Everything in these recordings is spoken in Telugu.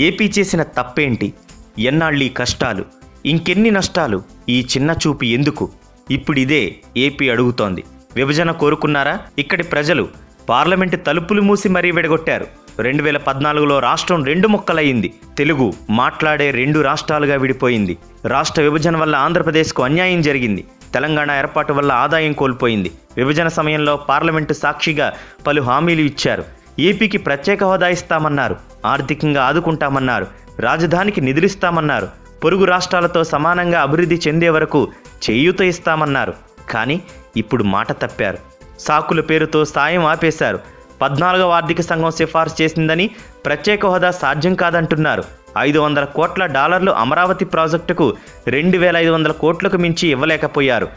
ఏపీ చేసిన తప్పేంటి? ఎన్నాళ్ళీ కష్టాలు, ఇంకెన్ని నష్టాలు? ఈ చిన్న చూపు ఎందుకు? ఇప్పుడిదే ఏపీ అడుగుతోంది. విభజన కోరుకున్నారా? ఇక్కడి ప్రజలు పార్లమెంటు తలుపులు మూసి మరీ విడగొట్టారు. 2014లో రాష్ట్రం 2 ముక్కలయ్యింది. తెలుగు మాట్లాడే 2 రాష్ట్రాలుగా విడిపోయింది. రాష్ట్ర విభజన వల్ల ఆంధ్రప్రదేశ్కు అన్యాయం జరిగింది. తెలంగాణ ఏర్పాటు వల్ల ఆదాయం కోల్పోయింది. విభజన సమయంలో పార్లమెంటు సాక్షిగా పలు హామీలు ఇచ్చారు. ఏపీకి ప్రత్యేక హోదా ఇస్తామన్నారు, ఆర్థికంగా ఆదుకుంటామన్నారు, రాజధానికి నిధులిస్తామన్నారు, పొరుగు రాష్ట్రాలతో సమానంగా అభివృద్ధి చెందే వరకు చేయూత ఇస్తామన్నారు. కానీ ఇప్పుడు మాట తప్పారు. సాకుల పేరుతో సాయం ఆపేశారు. 14వ ఆర్థిక సంఘం సిఫార్సు చేసిందని ప్రత్యేక హోదా సాధ్యం కాదంటున్నారు. $500 కోట్ల అమరావతి ప్రాజెక్టుకు 2500 కోట్లకు మించి ఇవ్వలేకపోయారు.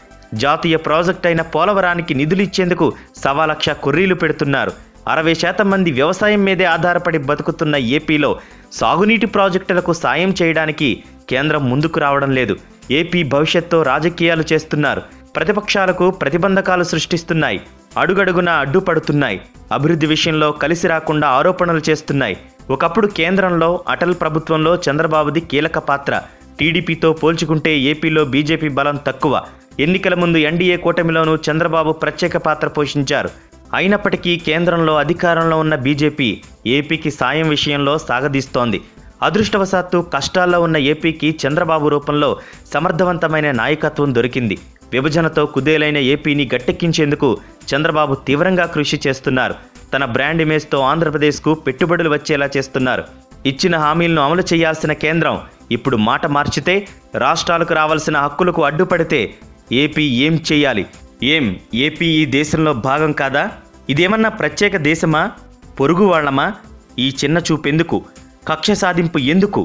జాతీయ ప్రాజెక్ట్ అయిన పోలవరానికి నిధులు ఇచ్చేందుకు 1,00,000 కొర్రీలు పెడుతున్నారు. 60% మంది వ్యవసాయం మీదే ఆధారపడి బతుకుతున్న ఏపీలో సాగునీటి ప్రాజెక్టులకు సాయం చేయడానికి కేంద్రం ముందుకు రావడం లేదు. ఏపీ భవిష్యత్తుతో రాజకీయాలు చేస్తున్నారు. ప్రతిపక్షాలకు ప్రతిబంధకాలు సృష్టిస్తున్నాయి. అడుగడుగునా అడ్డుపడుతున్నాయి. అభివృద్ధి విషయంలో కలిసి రాకుండా ఆరోపణలు చేస్తున్నాయి. ఒకప్పుడు కేంద్రంలో అటల్ ప్రభుత్వంలో చంద్రబాబుది కీలక పాత్ర. టీడీపీతో పోల్చుకుంటే ఏపీలో బీజేపీ బలం తక్కువ. ఎన్నికల ముందు ఎన్డీఏ కూటమిలోనూ చంద్రబాబు ప్రత్యేక పాత్ర పోషించారు. అయినప్పటికీ కేంద్రంలో అధికారంలో ఉన్న బీజేపీ ఏపీకి సాయం విషయంలో సాగదీస్తోంది. అదృష్టవశాత్తు కష్టాల్లో ఉన్న ఏపీకి చంద్రబాబు రూపంలో సమర్థవంతమైన నాయకత్వం దొరికింది. విభజనతో కుదేలైన ఏపీని గట్టెక్కించేందుకు చంద్రబాబు తీవ్రంగా కృషి చేస్తున్నారు. తన బ్రాండ్ ఇమేజ్తో ఆంధ్రప్రదేశ్కు పెట్టుబడులు వచ్చేలా చేస్తున్నారు. ఇచ్చిన హామీలను అమలు చేయాల్సిన కేంద్రం ఇప్పుడు మాట మార్చితే, రాష్ట్రాలకు రావాల్సిన హక్కులకు అడ్డుపడితే ఏపీ ఏం చేయాలి? ఏపీ ఈ దేశంలో భాగం కాదా? ఇదేమన్నా ప్రత్యేక దేశమా? పొరుగు వాళ్ళమా? ఈ చిన్న చూపెందుకు? కక్ష సాధింపు ఎందుకు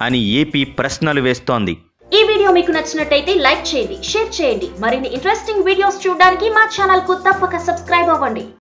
అని ఏపీ ప్రశ్నలు వేస్తోంది. ఈ వీడియో మీకు నచ్చినట్టయితే లైక్ చేయండి, షేర్ చేయండి. మరిన్ని ఇంట్రెస్టింగ్ వీడియోస్ చూడడానికి మా ఛానల్ కు తప్పక సబ్స్క్రైబ్ అవ్వండి.